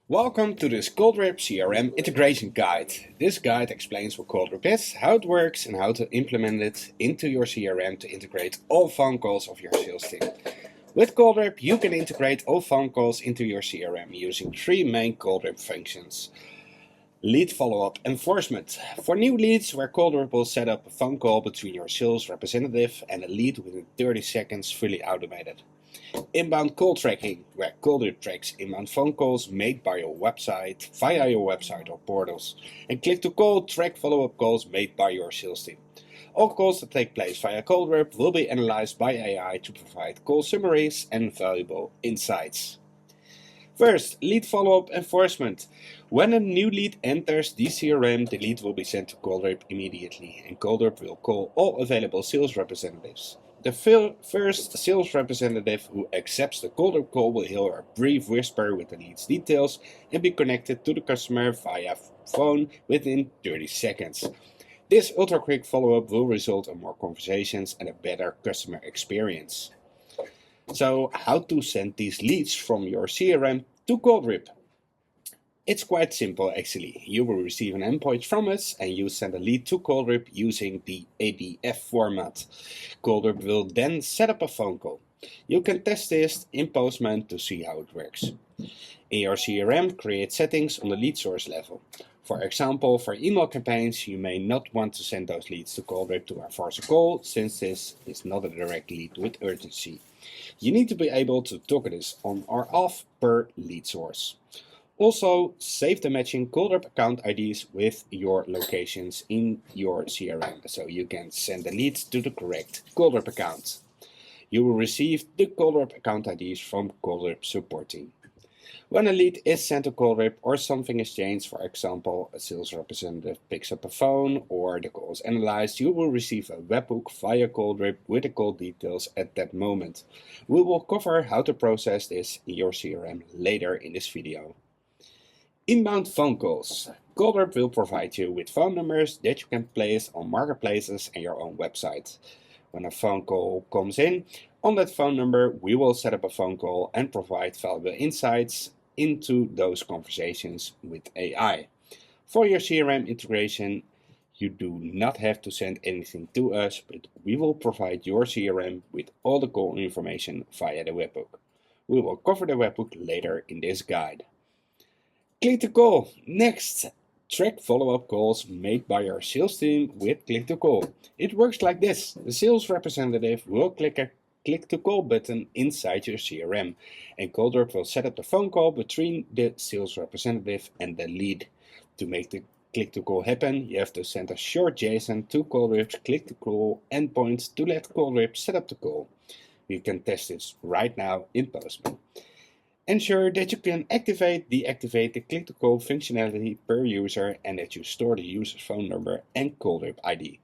Welcome to this Calldrip CRM Integration Guide. This guide explains what Calldrip is, how it works and how to implement it into your CRM to integrate all phone calls of your sales team. With Calldrip, you can integrate all phone calls into your CRM using three main Calldrip functions. Lead follow-up enforcement. For new leads, where Calldrip will set up a phone call between your sales representative and a lead within 30 seconds, fully automated. Inbound call tracking, where Calldrip tracks inbound phone calls made by your website, via your website or portals. And click to call, track follow-up calls made by your sales team. All calls that take place via Calldrip will be analyzed by AI to provide call summaries and valuable insights. First, lead follow-up enforcement. When a new lead enters the CRM, the lead will be sent to Calldrip immediately, and Calldrip will call all available sales representatives. The first sales representative who accepts the Calldrip call will hear a brief whisper with the lead's details and be connected to the customer via phone within 30 seconds. This ultra-quick follow-up will result in more conversations and a better customer experience. So, how to send these leads from your CRM to Calldrip? It's quite simple actually. You will receive an endpoint from us and you send a lead to Calldrip using the ADF format. Calldrip will then set up a phone call. You can test this in Postman to see how it works. In your CRM, create settings on the lead source level. For example, for email campaigns, you may not want to send those leads to Calldrip to enforce a call, since this is not a direct lead with urgency. You need to be able to toggle this on or off per lead source. Also, save the matching Calldrip account IDs with your locations in your CRM, so you can send the leads to the correct Calldrip account. You will receive the Calldrip account IDs from Calldrip support team. When a lead is sent to Calldrip or something is changed, for example, a sales representative picks up a phone or the call is analyzed, you will receive a webhook via Calldrip with the call details at that moment. We will cover how to process this in your CRM later in this video. Inbound phone calls. Calldrip will provide you with phone numbers that you can place on marketplaces and your own website. When a phone call comes in, on that phone number we will set up a phone call and provide valuable insights into those conversations with AI. For your CRM integration, you do not have to send anything to us, but we will provide your CRM with all the call information via the webhook. We will cover the webhook later in this guide. Click to call. Next, track follow-up calls made by your sales team with click to call. It works like this. The sales representative will click a click to call button inside your CRM, and Calldrip will set up the phone call between the sales representative and the lead. To make the click to call happen, you have to send a short JSON to Calldrip's click to call endpoint to let Calldrip set up the call. You can test this right now in Postman. Ensure that you can deactivate the click-to-call functionality per user and that you store the user's phone number and Calldrip ID.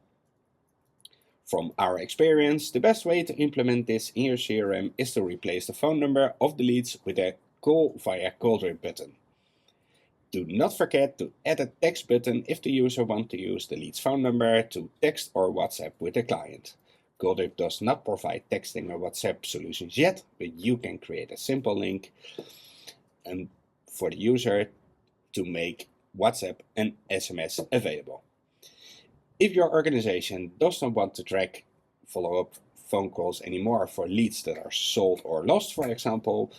From our experience, the best way to implement this in your CRM is to replace the phone number of the leads with a call via Calldrip button. Do not forget to add a text button if the user wants to use the lead's phone number to text or WhatsApp with the client. Calldrip does not provide texting or WhatsApp solutions yet, but you can create a simple link for the user to make WhatsApp and SMS available. If your organization does not want to track follow-up phone calls anymore for leads that are sold or lost, for example,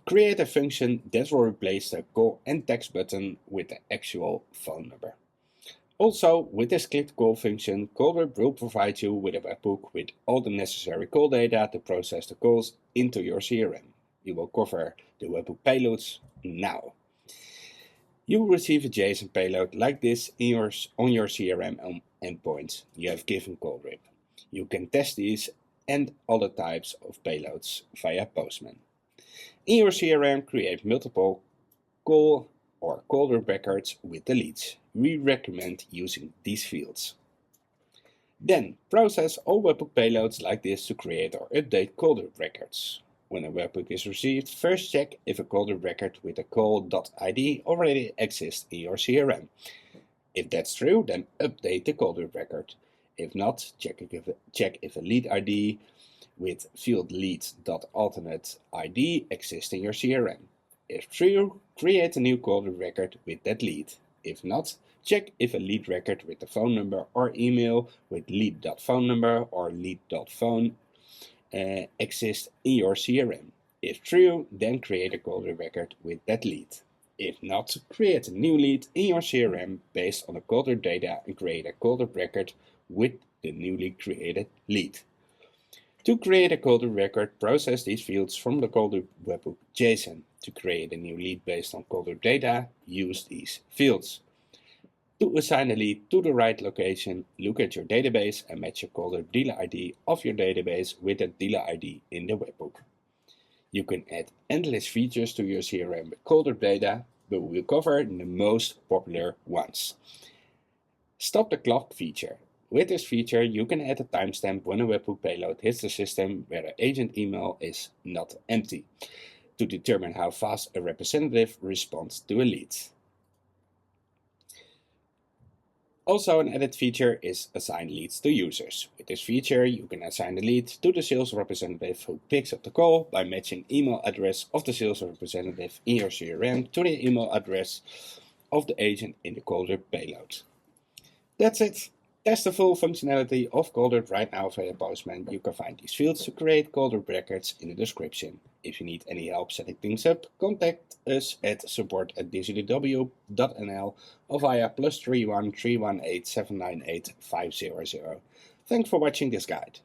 create a function that will replace the call and text button with the actual phone number. Also, with this click-to-call function, Calldrip will provide you with a webhook with all the necessary call data to process the calls into your CRM. We will cover the webhook payloads now. You will receive a JSON payload like this on your CRM endpoint you have given Calldrip. You can test these and other types of payloads via Postman. In your CRM, create multiple call or Calldrip records with the leads. We recommend using these fields. Then, process all webhook payloads like this to create or update Calldrip records. When a webhook is received, first check if a Calldrip record with a call.id already exists in your CRM. If that's true, then update the Calldrip record. If not, check if a lead ID with field lead.alternate ID exists in your CRM. If true, create a new Calldrip record with that lead. If not, check if a lead record with the phone number or email with lead.phone number or lead.phone exists in your CRM. If true, then create a Calldrip record with that lead. If not, create a new lead in your CRM based on the Calldrip data and create a Calldrip record with the newly created lead. To create a Calldrip record, process these fields from the Calldrip webhook JSON. To create a new lead based on Calldrip data, use these fields. To assign a lead to the right location, look at your database and match your Calldrip dealer ID of your database with the dealer ID in the webhook. You can add endless features to your CRM with Calldrip data, but we will cover the most popular ones. Stop the clock feature. With this feature, you can add a timestamp when a webhook payload hits the system where the agent email is not empty, to determine how fast a representative responds to a lead. Also, an added feature is assign leads to users. With this feature, you can assign a lead to the sales representative who picks up the call by matching email address of the sales representative in your CRM to the email address of the agent in the Calldrip payload. That's it. Test the full functionality of Calldrip right now via Postman. You can find these fields to create Calldrip records in the description. If you need any help setting things up, contact us at support@nieuweautokopen.nl or via +31 318 798 500. Thanks for watching this guide.